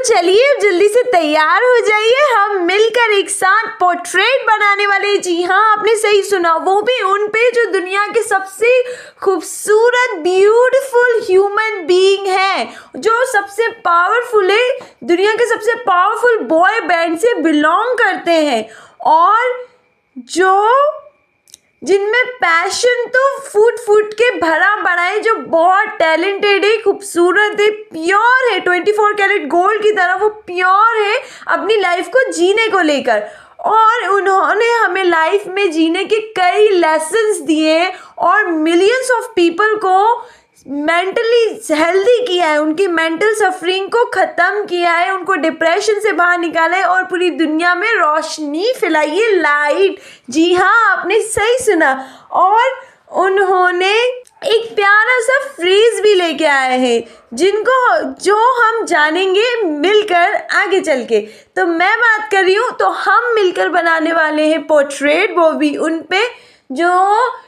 चलिए जल्दी से तैयार हो जाइए, हम मिलकर एक साथ पोर्ट्रेट बनाने वाले। जी हाँ, आपने सही सुना, वो भी उन पे जो दुनिया के सबसे खूबसूरत ब्यूटीफुल ह्यूमन बीइंग है, जो सबसे पावरफुल है, दुनिया के सबसे पावरफुल बॉय बैंड से बिलोंग करते हैं, और जो जिनमें पैशन तो फूट फूट के भरा पड़ा है, जो बहुत टैलेंटेड है, खूबसूरत है, प्योर है, 24 कैरेट गोल्ड की तरह वो प्योर है अपनी लाइफ को जीने को लेकर। और उन्होंने हमें लाइफ में जीने के कई लेसन्स दिए और मिलियंस ऑफ पीपल को मेंटली हेल्दी किया है, उनकी मेंटल सफरिंग को ख़त्म किया है, उनको डिप्रेशन से बाहर निकाला है और पूरी दुनिया में रोशनी फैलाई है, लाइट। जी हाँ, आपने सही सुना। और उन्होंने एक प्यारा सा फ्रेज भी लेके आए हैं जो हम जानेंगे मिलकर आगे चल के। तो मैं बात कर रही हूँ, तो हम मिलकर बनाने वाले हैं पोर्ट्रेट, वो भी उन पे जो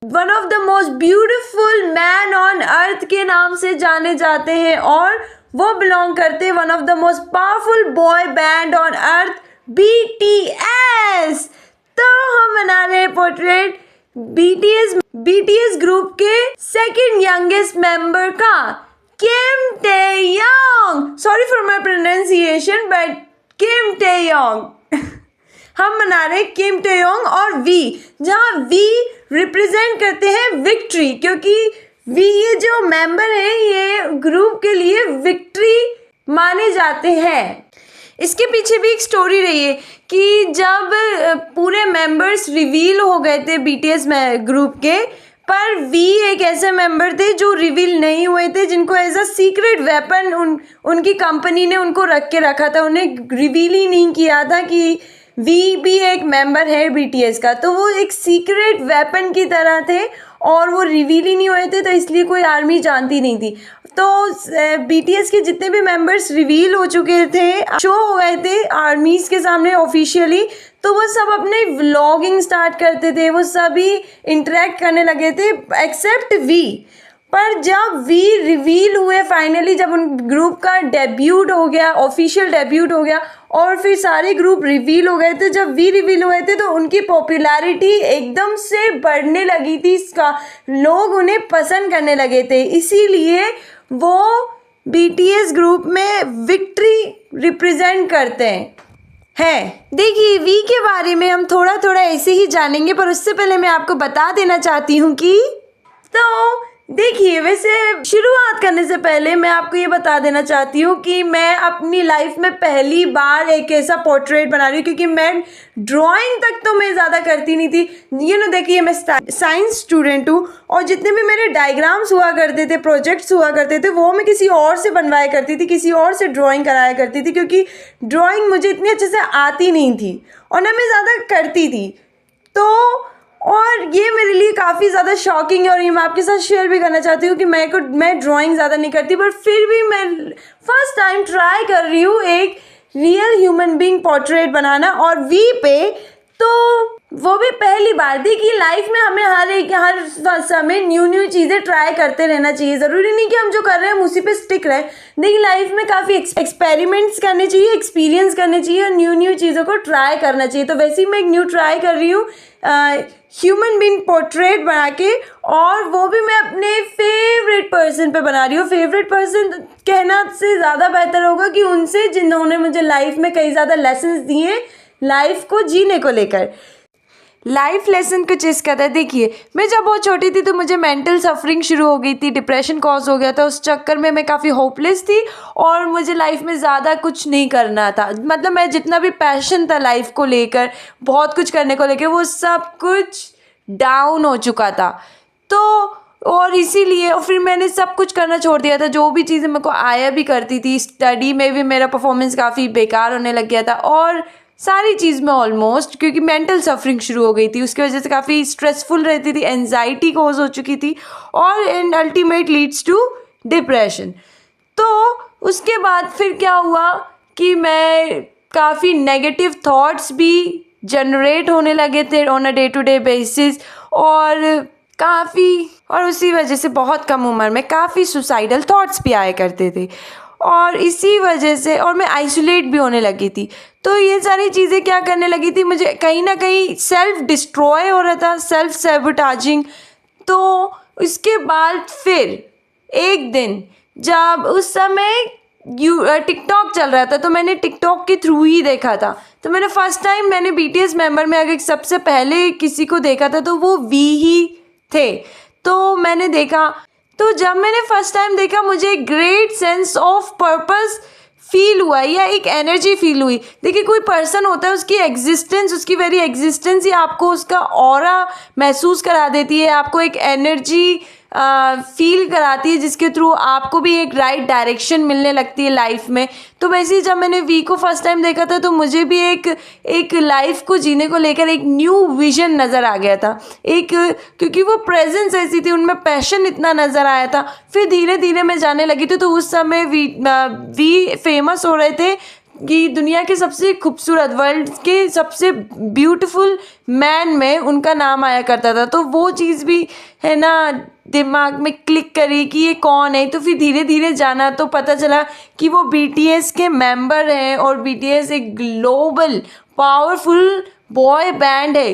one of the most beautiful man on earth के नाम से जाने जाते हैं, और वो बिलोंग करते हैं one of the most powerful boy band on earth, BTS। तो हम बना रहे हैं पोर्ट्रेट BTS ग्रुप के सेकंड यंगेस्ट मेंबर का, Kim Taeyong. Sorry for my pronunciation, but Kim Taeyong. हम बना रहे हैं किम टेयोंग और वी, जहाँ वी रिप्रेजेंट करते हैं विक्ट्री, क्योंकि वी ये जो मेंबर है ये ग्रुप के लिए विक्ट्री माने जाते हैं। इसके पीछे भी एक स्टोरी रही है कि जब पूरे मेंबर्स रिवील हो गए थे BTS ग्रुप के, पर वी एक ऐसे मेंबर थे जो रिवील नहीं हुए थे, जिनको एज अ सीक्रेट वेपन उनकी कंपनी ने उनको रख के रखा था, उन्हें रिवील ही नहीं किया था कि वी भी एक मेंबर है BTS का। तो वो एक सीक्रेट वेपन की तरह थे और वो रिवील ही नहीं हुए थे, तो इसलिए कोई आर्मी जानती नहीं थी। तो BTS के जितने भी मेंबर्स रिवील हो चुके थे, शो हो गए थे आर्मीज़ के सामने ऑफिशियली, तो वो सब अपने व्लॉगिंग स्टार्ट करते थे, वो सभी इंटरेक्ट करने लगे थे एक्सेप्ट वी। पर जब वी रिवील हुए फाइनली, जब उन ग्रुप का डेब्यूट हो गया, ऑफिशियल डेब्यूट हो गया, और फिर सारे ग्रुप रिवील हो गए थे, जब वी रिवील हुए थे तो उनकी पॉपुलैरिटी एकदम से बढ़ने लगी थी, इसका लोग उन्हें पसंद करने लगे थे, इसीलिए वो BTS ग्रुप में विक्ट्री रिप्रेजेंट करते हैं। देखिए, वी के बारे में हम थोड़ा थोड़ा ऐसे ही जानेंगे, पर उससे पहले मैं आपको बता देना चाहती हूँ कि देखिए, वैसे शुरुआत करने से पहले मैं आपको ये बता देना चाहती हूँ कि मैं अपनी लाइफ में पहली बार एक ऐसा पोर्ट्रेट बना रही हूँ, क्योंकि मैं ड्राइंग तक तो मैं ज़्यादा करती नहीं थी। देखिए, मैं साइंस स्टूडेंट हूँ, और जितने भी मेरे डायग्राम्स हुआ करते थे, प्रोजेक्ट्स हुआ करते थे, वो मैं किसी और से बनवाया करती थी, किसी और से ड्राइंग कराया करती थी, क्योंकि ड्राइंग मुझे इतनी अच्छे से आती नहीं थी और ना मैं ज़्यादा करती थी। और ये मेरे लिए काफ़ी ज़्यादा शॉकिंग है, और ये मैं आपके साथ शेयर भी करना चाहती हूँ कि मैं ड्राइंग ज़्यादा नहीं करती, पर फिर भी मैं फर्स्ट टाइम ट्राई कर रही हूँ एक रियल ह्यूमन बीइंग पोर्ट्रेट बनाना, और वी पे तो वो भी पहली बार। देखिए, लाइफ में हमें हर समय न्यू चीज़ें ट्राई करते रहना चाहिए, ज़रूरी नहीं कि हम जो कर रहे हैं हम उसी पे स्टिक रहें। देखिए, लाइफ में काफ़ी एक्सपेरिमेंट्स करने चाहिए, एक्सपीरियंस करने चाहिए, और न्यू चीज़ों को ट्राई करना चाहिए। तो वैसे ही मैं एक न्यू ट्राई कर रही हूँ ह्यूमन बीइंग पोर्ट्रेट बना के, और वो भी मैं अपने फेवरेट पर्सन पे बना रही हूँ। फेवरेट पर्सन कहना से ज़्यादा बेहतर होगा कि उनसे जिन्होंने मुझे लाइफ में कई ज़्यादा लेसन्स दिए लाइफ को जीने को लेकर। लाइफ लेसन कुछ इस कदर, देखिए, मैं जब बहुत छोटी थी तो मुझे मेंटल सफरिंग शुरू हो गई थी, डिप्रेशन कॉज हो गया था, उस चक्कर में मैं काफ़ी होपलेस थी और मुझे लाइफ में ज़्यादा कुछ नहीं करना था। मतलब मैं जितना भी पैशन था लाइफ को लेकर, बहुत कुछ करने को लेकर, वो सब कुछ डाउन हो चुका था। तो और इसीलिए और फिर मैंने सब कुछ करना छोड़ दिया था, जो भी चीज़ें मेरे को आया भी करती थी। स्टडी में भी मेरा परफॉर्मेंस काफ़ी बेकार होने लग गया था, और सारी चीज़ में ऑलमोस्ट, क्योंकि मेंटल सफरिंग शुरू हो गई थी, उसकी वजह से काफ़ी स्ट्रेसफुल रहती थी, एंजाइटी कॉज हो चुकी थी, और and ultimate leads to depression. तो उसके बाद फिर क्या हुआ कि मैं काफ़ी नेगेटिव थॉट्स भी जनरेट होने लगे थे on a day to day basis, और उसी वजह से बहुत कम उम्र में काफ़ी सुसाइडल थॉट्स भी आया करते थे। और इसी वजह से और मैं आइसोलेट भी होने लगी थी। तो ये सारी चीज़ें क्या करने लगी थी, मुझे कहीं ना कहीं सेल्फ डिस्ट्रॉय हो रहा था, सेल्फ सैबोटाजिंग। तो इसके बाद फिर एक दिन जब उस समय टिकटॉक चल रहा था, तो मैंने टिकटॉक के थ्रू ही देखा था। तो मैंने फर्स्ट टाइम मैंने BTS मेंबर में अगर सबसे पहले किसी को देखा था तो वो वी ही थे। तो मैंने देखा, तो जब मैंने फर्स्ट टाइम देखा मुझे एक great sense of purpose feel हुआ या एक एनर्जी फील हुई। देखिए कोई पर्सन होता है, उसकी एग्जिस्टेंस, उसकी वेरी एग्जिस्टेंस ही आपको उसका ऑरा महसूस करा देती है, आपको एक एनर्जी फील कराती है जिसके थ्रू आपको भी एक राइट डायरेक्शन मिलने लगती है लाइफ में। तो वैसे ही जब मैंने वी को फर्स्ट टाइम देखा था तो मुझे भी एक लाइफ को जीने को लेकर एक न्यू विजन नज़र आ गया था, क्योंकि वो प्रेजेंस ऐसी थी, उनमें पैशन इतना नज़र आया था। फिर धीरे धीरे मैं जाने लगी थी। तो उस समय वी फेमस हो रहे थे कि दुनिया के सबसे खूबसूरत, वर्ल्ड के सबसे ब्यूटीफुल मैन में उनका नाम आया करता था। तो वो चीज़ भी है ना दिमाग में क्लिक करी कि ये कौन है। तो फिर धीरे धीरे जाना तो पता चला कि वो BTS के मेंबर हैं और BTS एक ग्लोबल पावरफुल बॉय बैंड है।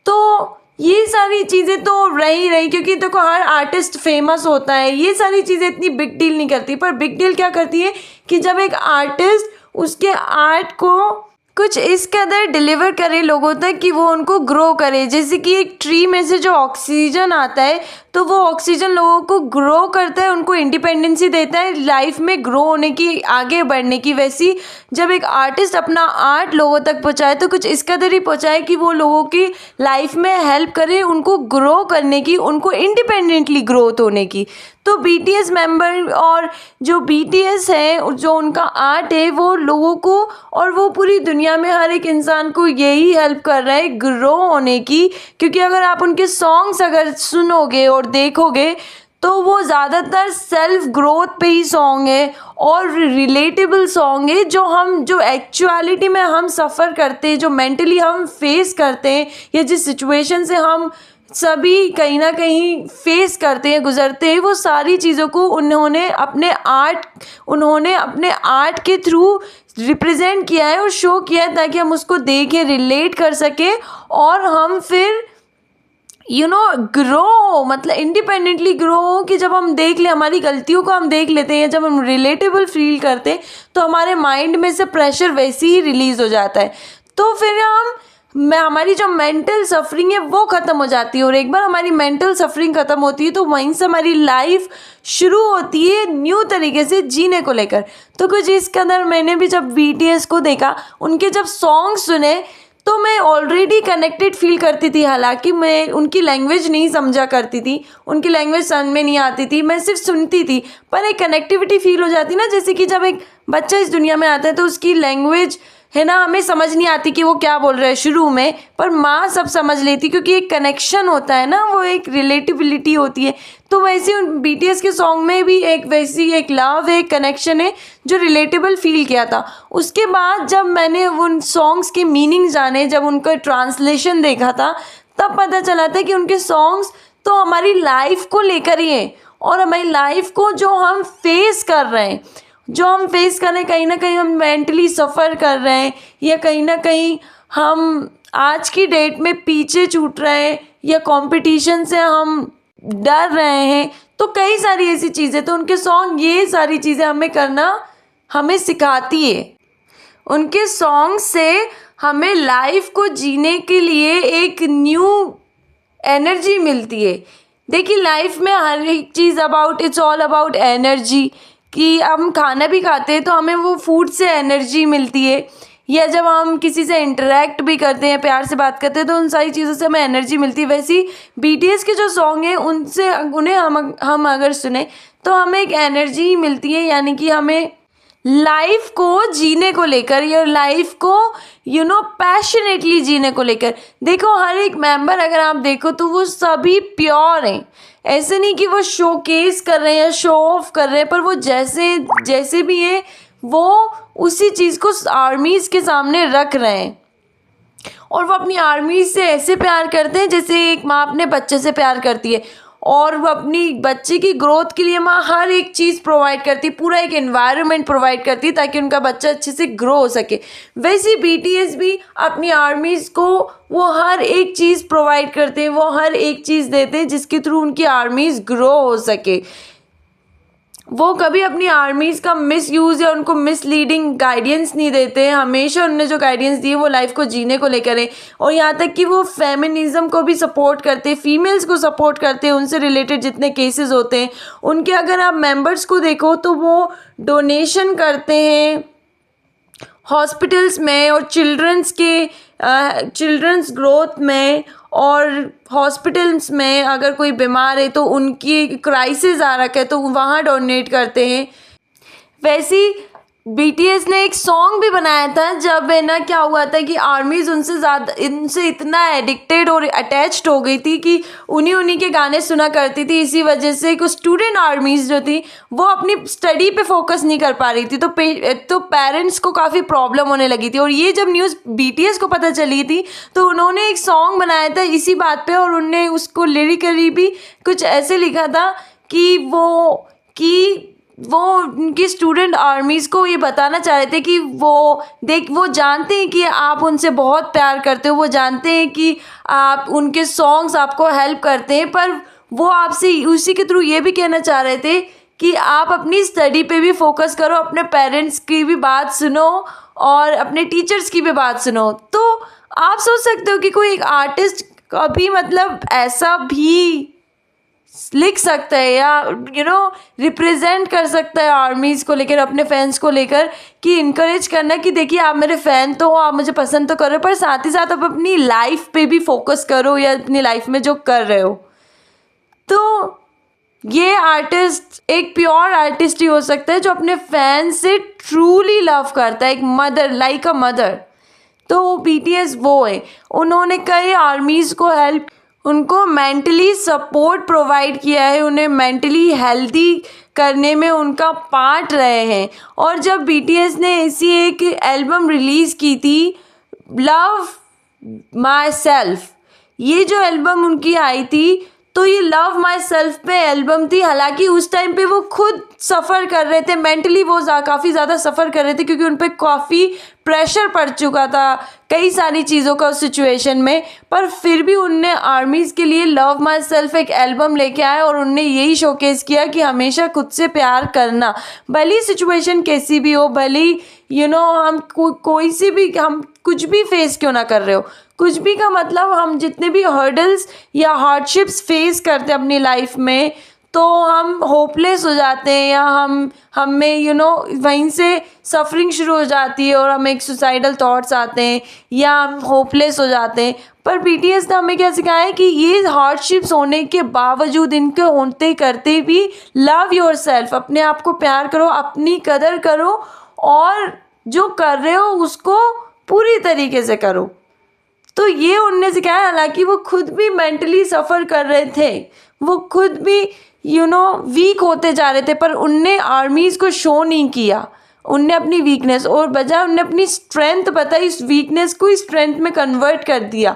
तो ये सारी चीज़ें तो रही क्योंकि देखो हर आर्टिस्ट फेमस होता है, ये सारी चीज़ें इतनी बिग डील नहीं करती। पर बिग डील क्या करती है कि जब एक आर्टिस्ट उसके आर्ट को कुछ इस कदर डिलीवर करे लोगों तक कि वो उनको ग्रो करे। जैसे कि एक ट्री में से जो ऑक्सीजन आता है तो वो ऑक्सीजन लोगों को ग्रो करता है, उनको इंडिपेंडेंसी देता है लाइफ में ग्रो होने की, आगे बढ़ने की। वैसी जब एक आर्टिस्ट अपना आर्ट लोगों तक पहुंचाए तो कुछ इस कदर ही पहुंचाए कि वो लोगों की लाइफ में हेल्प करे, उनको ग्रो करने की, उनको इंडिपेंडेंटली ग्रोथ होने की। तो BTS मेंबर और जो BTS है, जो उनका आर्ट है, वो लोगों को और वो पूरी दुनिया में हर एक इंसान को यही हेल्प कर रहा है ग्रो होने की। क्योंकि अगर आप उनके सॉन्ग्स अगर सुनोगे और देखोगे तो वो ज़्यादातर सेल्फ ग्रोथ पे ही सॉन्ग है और रिलेटेबल सॉन्ग है, जो एक्चुअलिटी में हम सफ़र करते हैं, जो मेंटली हम फेस करते हैं, या जिस सिचुएशन से हम सभी कहीं ना कहीं फेस करते हैं, गुजरते हैं, वो सारी चीज़ों को उन्होंने अपने आर्ट के थ्रू रिप्रेजेंट किया है और शो किया है ताकि हम उसको देखें, रिलेट कर सकें और हम फिर ग्रो, मतलब इंडिपेंडेंटली ग्रो हो। कि जब हम देख ले, हमारी गलतियों को हम देख लेते हैं, जब हम रिलेटेबल फील करते हैं तो हमारे माइंड में से प्रेशर वैसे ही रिलीज़ हो जाता है। तो फिर हमारी जो मेंटल सफरिंग है वो ख़त्म हो जाती है। और एक बार हमारी मेंटल सफरिंग ख़त्म होती है तो वहीं से हमारी लाइफ शुरू होती है न्यू तरीके से जीने को लेकर। तो कुछ इस कदर मैंने भी जब BTS को देखा, उनके जब सॉन्ग सुने तो मैं ऑलरेडी कनेक्टेड फील करती थी। हालांकि मैं उनकी लैंग्वेज नहीं समझा करती थी, उनकी लैंग्वेज समझ में नहीं आती थी, मैं सिर्फ सुनती थी, पर एक कनेक्टिविटी फील हो जाती ना। जैसे कि जब एक बच्चा इस दुनिया में आता है तो उसकी लैंग्वेज है ना हमें समझ नहीं आती कि वो क्या बोल रहा है शुरू में, पर माँ सब समझ लेती क्योंकि एक कनेक्शन होता है ना, वो एक रिलेटिबिलिटी होती है। तो वैसे उन BTS के सॉन्ग में भी एक वैसी एक लव है, एक कनेक्शन है जो रिलेटेबल फील किया था। उसके बाद जब मैंने उन सॉन्ग्स के मीनिंग जाने, जब उनका ट्रांसलेशन देखा था, तब पता चला था कि उनके सॉन्ग्स तो हमारी लाइफ को लेकर ही हैं और हमारी लाइफ को जो हम फेस कर रहे हैं, कहीं ना कहीं हम मेंटली सफ़र कर रहे हैं, या कहीं ना कहीं हम आज की डेट में पीछे छूट रहे हैं, या कंपटीशन से हम डर रहे हैं। तो कई सारी ऐसी चीज़ें, तो उनके सॉन्ग ये सारी चीज़ें हमें करना हमें सिखाती है। उनके सॉन्ग से हमें लाइफ को जीने के लिए एक न्यू एनर्जी मिलती है। देखिए लाइफ में हर एक चीज़ इट्स ऑल अबाउट एनर्जी। कि हम खाना भी खाते हैं तो हमें वो फूड से एनर्जी मिलती है, या जब हम किसी से इंटरेक्ट भी करते हैं, प्यार से बात करते हैं, तो उन सारी चीज़ों से हमें एनर्जी मिलती है। वैसे ही BTS के जो सॉन्ग हैं उन्हें हम अगर सुने तो हमें एक एनर्जी मिलती है, यानी कि हमें लाइफ को जीने को लेकर, या लाइफ को पैशनेटली जीने को लेकर। देखो हर एक मेंबर अगर आप देखो तो वो सभी प्योर हैं। ऐसे नहीं कि वो शोकेस कर रहे हैं या शो ऑफ कर रहे हैं, पर वो जैसे भी हैं वो उसी चीज़ को आर्मीज़ के सामने रख रहे हैं और वो अपनी आर्मी से ऐसे प्यार करते हैं जैसे एक माँ अपने बच्चे से प्यार करती है। और वो अपनी बच्चे की ग्रोथ के लिए माँ हर एक चीज़ प्रोवाइड करती, पूरा एक एनवायरनमेंट प्रोवाइड करती ताकि उनका बच्चा अच्छे से ग्रो हो सके। वैसे BTS भी अपनी आर्मीज़ को वो हर एक चीज़ प्रोवाइड करते हैं, वो हर एक चीज़ देते हैं जिसके थ्रू उनकी आर्मीज़ ग्रो हो सके। वो कभी अपनी आर्मीज़ का मिस यूज़ या उनको मिसलीडिंग गाइडेंस नहीं देते हैं। हमेशा उन्होंने जो गाइडेंस दी है वो लाइफ को जीने को लेकर है, और यहाँ तक कि वो फेमिनिज़म को भी सपोर्ट करते हैं, फीमेल्स को सपोर्ट करते हैं। उनसे रिलेटेड जितने केसेस होते हैं उनके अगर आप मेंबर्स को देखो तो वो डोनेशन करते हैं हॉस्पिटल्स में और चिल्ड्रंस ग्रोथ में, और हॉस्पिटल्स में अगर कोई बीमार है तो उनकी क्राइसिस आ रखा है तो वहाँ डोनेट करते हैं। वैसे BTS ने एक सॉन्ग भी बनाया था जब है ना क्या हुआ था कि आर्मीज़ इनसे इतना एडिक्टेड और अटैच्ड हो गई थी कि उन्हीं के गाने सुना करती थी। इसी वजह से कुछ स्टूडेंट आर्मीज़ जो थी वो अपनी स्टडी पे फोकस नहीं कर पा रही थी, तो पेरेंट्स को काफ़ी प्रॉब्लम होने लगी थी। और ये जब न्यूज़ BTS को पता चली थी तो उन्होंने एक सॉन्ग बनाया था इसी बात पे, और उनने उसको लिरिकली भी कुछ ऐसे लिखा था कि वो उनकी स्टूडेंट आर्मीज़ को ये बताना चाह रहे थे कि वो जानते हैं कि आप उनसे बहुत प्यार करते हो, वो जानते हैं कि आप उनके सॉन्ग्स आपको हेल्प करते हैं, पर वो आपसे उसी के थ्रू ये भी कहना चाह रहे थे कि आप अपनी स्टडी पे भी फोकस करो, अपने पेरेंट्स की भी बात सुनो और अपने टीचर्स की भी बात सुनो। तो आप सोच सकते हो कि कोई एक आर्टिस्ट कभी मतलब ऐसा भी लिख सकता है या रिप्रेजेंट कर सकता है आर्मीज़ को लेकर, अपने फैंस को लेकर, कि इनकरेज करना कि देखिए आप मेरे फ़ैन तो हो, आप मुझे पसंद तो करो, पर साथ ही साथ आप अपनी लाइफ पे भी फोकस करो या अपनी लाइफ में जो कर रहे हो। तो ये आर्टिस्ट एक प्योर आर्टिस्ट ही हो सकता है जो अपने फैंस से ट्रूली लव करता है, एक मदर, लाइक अ मदर। तो BTS वो है। उन्होंने कई आर्मीज़ को हेल्प, उनको मेंटली सपोर्ट प्रोवाइड किया है, उन्हें मेंटली हेल्दी करने में उनका पार्ट रहे हैं। और जब BTS ने ऐसी एक एल्बम रिलीज़ की थी लव माई सेल्फ, ये जो एल्बम उनकी आई थी तो ये लव माई सेल्फ पे एल्बम थी। हालांकि उस टाइम पे वो खुद सफ़र कर रहे थे, मेंटली वो काफ़ी ज़्यादा सफ़र कर रहे थे क्योंकि उन पर काफ़ी प्रेशर पड़ चुका था कई सारी चीज़ों का उस सिचुएशन में, पर फिर भी उनने आर्मीज़ के लिए लव माई सेल्फ एक एल्बम लेके आए और उनने यही शोकेस किया कि हमेशा खुद से प्यार करना, भली सिचुएशन कैसी भी हो, भली हम कोई सी भी, हम कुछ भी फेस क्यों ना कर रहे हो, कुछ भी का मतलब हम जितने भी हर्डल्स या हार्डशिप्स फेस करते हैं अपनी लाइफ में तो हम होपलेस हो जाते हैं या हमें वहीं से सफरिंग शुरू हो जाती है और हमें एक सुसाइडल थॉट्स आते हैं या हम होपलेस हो जाते हैं। पर BTS ने हमें क्या सिखाया है कि ये हार्डशिप्स होने के बावजूद, इनके होते करते भी लव योरसेल्फ, अपने आप को प्यार करो, अपनी कदर करो और जो कर रहे हो उसको पूरी तरीके से करो। तो ये उनने सिखाया। हालांकि वो खुद भी मेंटली सफ़र कर रहे थे, वो खुद भी वीक होते जा रहे थे, पर उनने आर्मीज़ को शो नहीं किया, उनने अपनी वीकनेस और बजाय उनने अपनी स्ट्रेंथ बताई, इस वीकनेस को स्ट्रेंथ में कन्वर्ट कर दिया।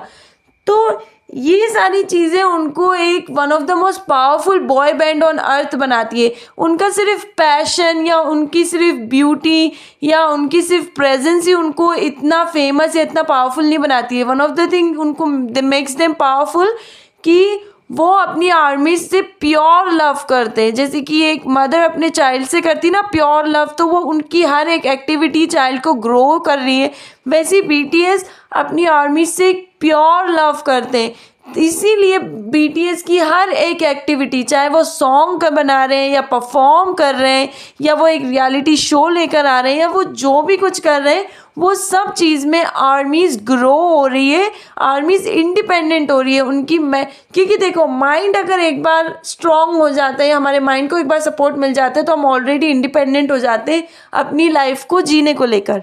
तो ये सारी चीज़ें उनको एक one of the most powerful boy band on अर्थ बनाती है। उनका सिर्फ पैशन या उनकी सिर्फ ब्यूटी या उनकी सिर्फ प्रेजेंस ही उनको इतना फेमस या इतना पावरफुल नहीं बनाती है। वन ऑफ द थिंग उनको मेक्स देम पावरफुल कि वो अपनी आर्मी से प्योर लव करते हैं, जैसे कि एक मदर अपने चाइल्ड से करती ना प्योर लव, तो वो उनकी हर एक एक्टिविटी चाइल्ड को ग्रो कर रही है, वैसे BTS अपनी आर्मी से प्योर लव करते हैं। इसीलिए BTS की हर एक एक्टिविटी, चाहे वो सॉन्ग बना रहे हैं या परफॉर्म कर रहे हैं या वो एक रियलिटी शो लेकर आ रहे हैं या वो जो भी कुछ कर रहे हैं, वो सब चीज़ में आर्मीज़ ग्रो हो रही है, आर्मीज़ इंडिपेंडेंट हो रही है उनकी। क्योंकि देखो माइंड अगर एक बार स्ट्रांग हो जाता है, हमारे माइंड को एक बार सपोर्ट मिल जाता है तो हम ऑलरेडी इंडिपेंडेंट हो जाते हैं अपनी लाइफ को जीने को लेकर।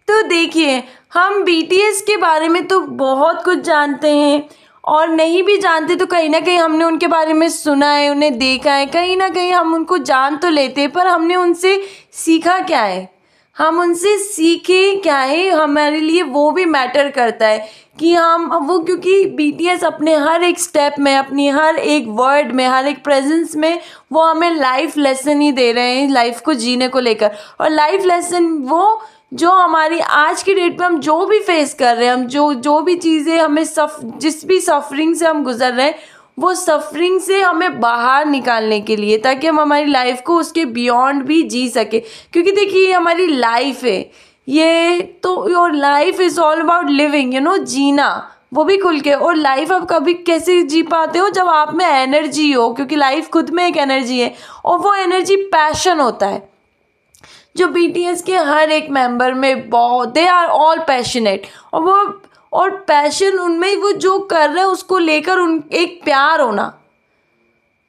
तो देखिए हम BTS के बारे में तो बहुत कुछ जानते हैं और नहीं भी जानते तो कहीं ना कहीं हमने उनके बारे में सुना है, उन्हें देखा है, कहीं ना कहीं हम उनको जान तो लेते हैं, पर हमने उनसे सीखा क्या है? हम उनसे सीखें क्या है, हमारे लिए वो भी मैटर करता है कि हम वो, क्योंकि बीटीएस अपने हर एक स्टेप में, अपनी हर एक वर्ड में, हर एक प्रेजेंस में वो हमें लाइफ लेसन ही दे रहे हैं लाइफ को जीने को लेकर। और लाइफ लेसन वो जो हमारी आज की डेट में हम जो भी फेस कर रहे हैं, हम जो भी चीज़ें हमें जिस भी सफरिंग से हम गुजर रहे हैं, वो सफरिंग से हमें बाहर निकालने के लिए, ताकि हम हमारी लाइफ को उसके बियॉन्ड भी जी सके। क्योंकि देखिए ये हमारी लाइफ है, ये तो your life is all about living, जीना, वो भी खुल के। और लाइफ आप कभी कैसे जी पाते हो, जब आप में एनर्जी हो, क्योंकि लाइफ खुद में एक एनर्जी है और वो एनर्जी पैशन होता है। जो बीटीएस के हर एक मेंबर में बहुत, दे आर ऑल पैशनेट, और पैशन उनमें वो जो कर रहे हैं उसको लेकर उन एक प्यार होना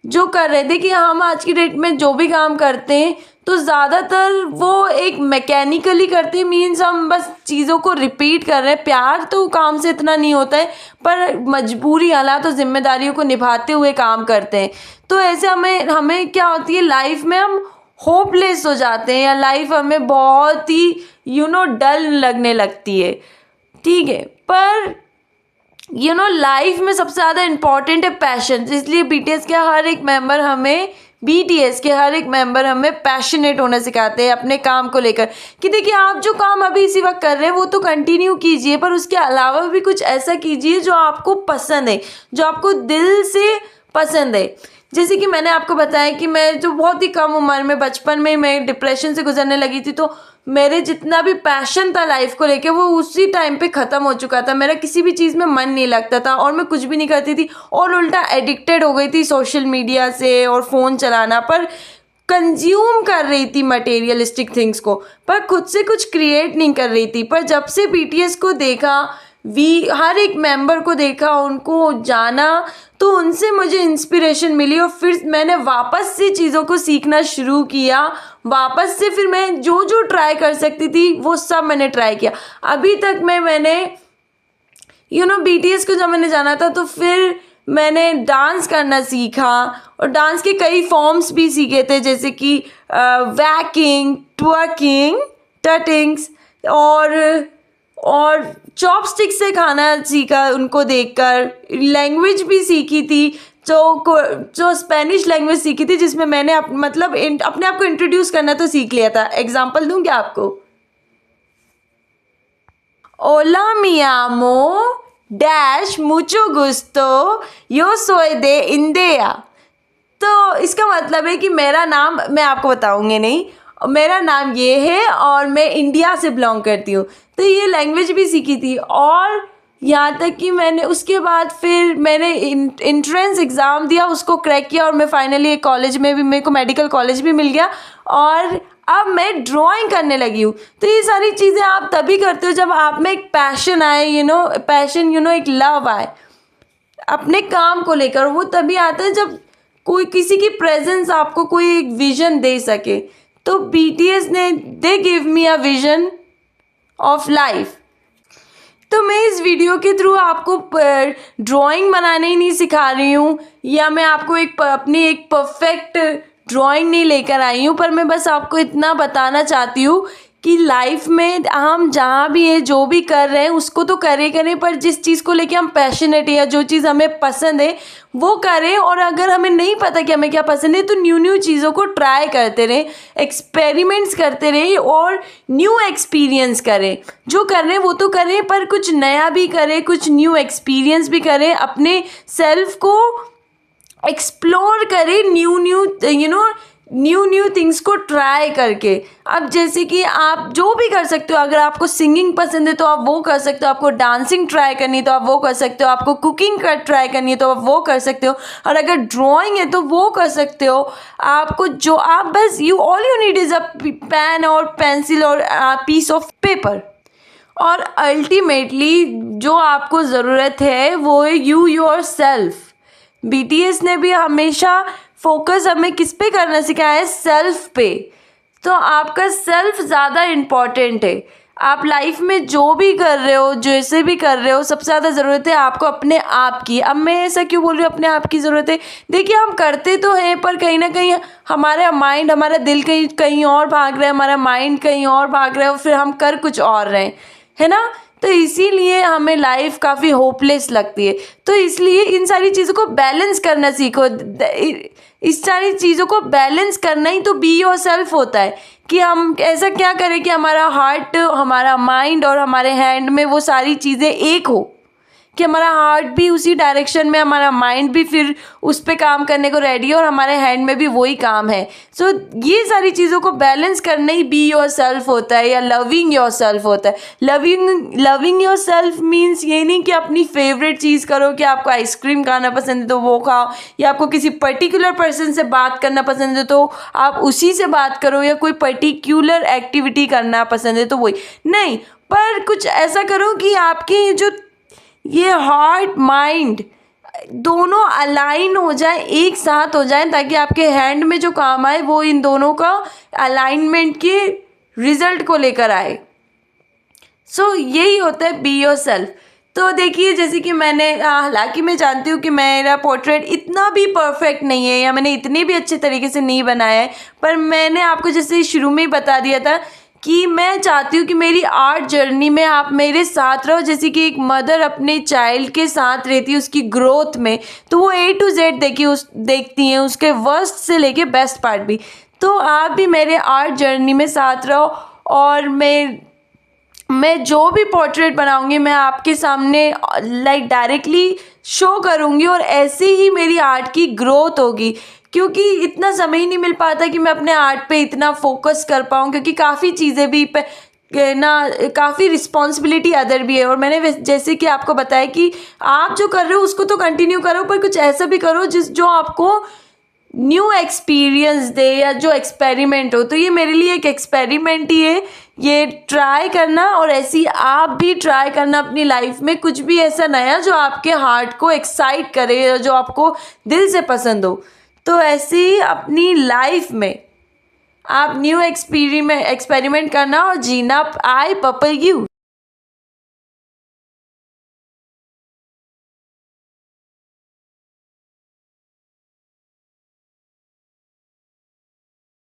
जो कर रहे थे। कि हम आज की डेट में जो भी काम करते हैं तो ज़्यादातर वो एक मैकेनिकली करते हैं, मीन्स हम बस चीज़ों को रिपीट कर रहे हैं। प्यार तो काम से इतना नहीं होता है, पर मजबूरी, हालात और जिम्मेदारियों को निभाते हुए काम करते हैं। तो ऐसे हमें क्या होती है, लाइफ में हम होपलेस हो जाते हैं, या लाइफ हमें बहुत ही डल लगने लगती है। ठीक है, पर लाइफ में सबसे ज़्यादा इम्पॉर्टेंट है पैशन। इसलिए बीटीएस के हर एक मेंबर हमें पैशनेट होना सिखाते हैं अपने काम को लेकर। कि देखिए आप जो काम अभी इसी वक्त कर रहे हैं वो तो कंटिन्यू कीजिए, पर उसके अलावा भी कुछ ऐसा कीजिए जो आपको पसंद है, जो आपको दिल से पसंद है। जैसे कि मैंने आपको बताया कि मैं जो बहुत ही कम उम्र में, बचपन में मैं डिप्रेशन से गुजरने लगी थी, तो मेरे जितना भी पैशन था लाइफ को लेके वो उसी टाइम पे ख़त्म हो चुका था। मेरा किसी भी चीज़ में मन नहीं लगता था और मैं कुछ भी नहीं करती थी, और उल्टा एडिक्टेड हो गई थी सोशल मीडिया से और फ़ोन चलाना पर। कंज्यूम कर रही थी मटेरियलिस्टिक थिंग्स को, पर खुद से कुछ क्रिएट नहीं कर रही थी। पर जब से बीटीएस को देखा, हर एक मेंबर को देखा, उनको जाना, तो उनसे मुझे इंस्पिरेशन मिली। और फिर मैंने वापस से चीज़ों को सीखना शुरू किया, वापस से फिर मैं जो ट्राई कर सकती थी वो सब मैंने ट्राई किया। अभी तक मैंने बीटीएस को जब मैंने जाना था तो फिर मैंने डांस करना सीखा, और डांस के कई फॉर्म्स भी सीखे थे, जैसे कि वैकिंग, ट्वर्किंग, टटिंग्स, और चॉपस्टिक से खाना सीखा उनको देखकर। लैंग्वेज भी सीखी थी, जो स्पेनिश लैंग्वेज सीखी थी, जिसमें मैंने अपने आप को इंट्रोड्यूस करना तो सीख लिया था। एग्जाम्पल दूं क्या आपको? ओला मी आमो डैश मुचो गुस्तो यो सोय दे इंडिया। तो इसका मतलब है कि मेरा नाम, मैं आपको बताऊंगी नहीं, मेरा नाम ये है और मैं इंडिया से बिलोंग करती हूँ। तो ये लैंग्वेज भी सीखी थी। और यहाँ तक कि मैंने उसके बाद फिर मैंने इंट्रेंस एग्ज़ाम दिया, उसको क्रैक किया, और मैं फाइनली एक कॉलेज में भी, मेरे को मेडिकल कॉलेज भी मिल गया, और अब मैं ड्राइंग करने लगी हूँ। तो ये सारी चीज़ें आप तभी करते हो जब आप में एक पैशन आए, पैशन, एक लव आए अपने काम को लेकर। वो तभी आता है जब कोई, किसी की प्रेजेंस आपको कोई एक विजन दे सके। तो बीटीएस ने, they give me a vision of life. तो मैं इस वीडियो के थ्रू आपको ड्राइंग बनाने ही नहीं सिखा रही हूँ, या मैं आपको अपनी एक परफेक्ट ड्राइंग नहीं लेकर आई हूँ, पर मैं बस आपको इतना बताना चाहती हूँ कि लाइफ में हम जहाँ भी है, जो भी कर रहे हैं उसको तो करें, पर जिस चीज़ को लेके हम पैशनेट है, या जो चीज़ हमें पसंद है वो करें। और अगर हमें नहीं पता कि हमें क्या पसंद है, तो न्यू चीज़ों को ट्राई करते रहें, एक्सपेरिमेंट्स करते रहें, और न्यू एक्सपीरियंस करें। जो कर रहे हैं वो तो करें, पर कुछ नया भी करें, कुछ न्यू एक्सपीरियंस भी करें, अपने सेल्फ को एक्सप्लोर करें, न्यू थिंग्स को ट्राई करके। अब जैसे कि आप जो भी कर सकते हो, अगर आपको सिंगिंग पसंद है तो आप वो कर सकते हो, आपको डांसिंग ट्राई करनी है तो आप वो कर सकते हो, आपको कुकिंग ट्राई करनी है तो आप वो कर सकते हो, और अगर ड्राइंग है तो वो कर सकते हो। आपको जो, आप बस all you need is a pen और पेंसिल और पीस ऑफ पेपर। और अल्टीमेटली जो आपको ज़रूरत है वो है यू योर सेल्फ। बीटीएस ने भी हमेशा फोकस हमें किस पे करना सिखाया है? सेल्फ पे। तो आपका सेल्फ ज़्यादा इम्पॉर्टेंट है। आप लाइफ में जो भी कर रहे हो, जैसे भी कर रहे हो, सबसे ज़्यादा ज़रूरत है आपको अपने आप की। अब मैं ऐसा क्यों बोल रही हूँ अपने आप की ज़रूरत है? देखिए, हम करते तो हैं पर कहीं ना कहीं हमारा माइंड, हमारा दिल कहीं कहीं और भाग रहा है, हमारा माइंड कहीं और भाग रहा है और फिर हम कर कुछ और रहे हैं, है ना। तो इसीलिए हमें लाइफ काफ़ी होपलेस लगती है। तो इसलिए इन सारी चीज़ों को बैलेंस करना सीखो। इस सारी चीज़ों को बैलेंस करना ही तो बी योर सेल्फ होता है, कि हम ऐसा क्या करें कि हमारा हार्ट, हमारा माइंड और हमारे हैंड में वो सारी चीज़ें एक हो, कि हमारा हार्ट भी उसी डायरेक्शन में, हमारा माइंड भी फिर उस पर काम करने को रेडी है और हमारे हैंड में भी वही काम है। सो ये सारी चीज़ों को बैलेंस करना ही बी योर सेल्फ होता है या लविंग योर सेल्फ होता है। लविंग योर सेल्फ मीन्स ये नहीं कि अपनी फेवरेट चीज़ करो, कि आपको आइसक्रीम खाना पसंद है तो वो खाओ, या आपको किसी पर्टिकुलर पर्सन से बात करना पसंद है तो आप उसी से बात करो, या कोई पर्टिकुलर एक्टिविटी करना पसंद है तो वही नहीं, पर कुछ ऐसा करो कि आपकी जो ये हार्ट माइंड दोनों अलाइन हो जाए, एक साथ हो जाए, ताकि आपके हैंड में जो काम आए वो इन दोनों का अलाइनमेंट के रिजल्ट को लेकर आए। सो यही होता है बी योर सेल्फ। तो देखिए, जैसे कि मैंने हालांकि मैं जानती हूँ कि मेरा पोर्ट्रेट इतना भी परफेक्ट नहीं है या मैंने इतने भी अच्छे तरीके से नहीं बनाया है, पर मैंने आपको जैसे शुरू में ही बता दिया था कि मैं चाहती हूँ कि मेरी आर्ट जर्नी में आप मेरे साथ रहो, जैसे कि एक मदर अपने चाइल्ड के साथ रहती है उसकी ग्रोथ में, तो वो A to Z देखती हैं, उसके वर्स्ट से लेके बेस्ट पार्ट भी। तो आप भी मेरे आर्ट जर्नी में साथ रहो, और मैं जो भी पोर्ट्रेट बनाऊंगी मैं आपके सामने लाइक डायरेक्टली शो करूंगी, और ऐसे ही मेरी आर्ट की ग्रोथ होगी। क्योंकि इतना समय ही नहीं मिल पाता कि मैं अपने आर्ट पे इतना फोकस कर पाऊँ, क्योंकि काफ़ी चीज़ें भी ना, काफ़ी रिस्पॉन्सिबिलिटी अदर भी है। और मैंने जैसे कि आपको बताया कि आप जो कर रहे हो उसको तो कंटिन्यू करो, पर कुछ ऐसा भी करो जो आपको न्यू एक्सपीरियंस दे, या जो एक्सपेरिमेंट हो। तो ये मेरे लिए एक एक्सपेरिमेंट ही है, ये ट्राई करना, और ऐसे ही आप भी ट्राई करना अपनी लाइफ में कुछ भी ऐसा नया जो आपके हार्ट को एक्साइट करे, जो आपको दिल से पसंद हो। तो ऐसे ही अपनी लाइफ में आप न्यू एक्सपेरिमेंट करना और जीना। आई पपल यू।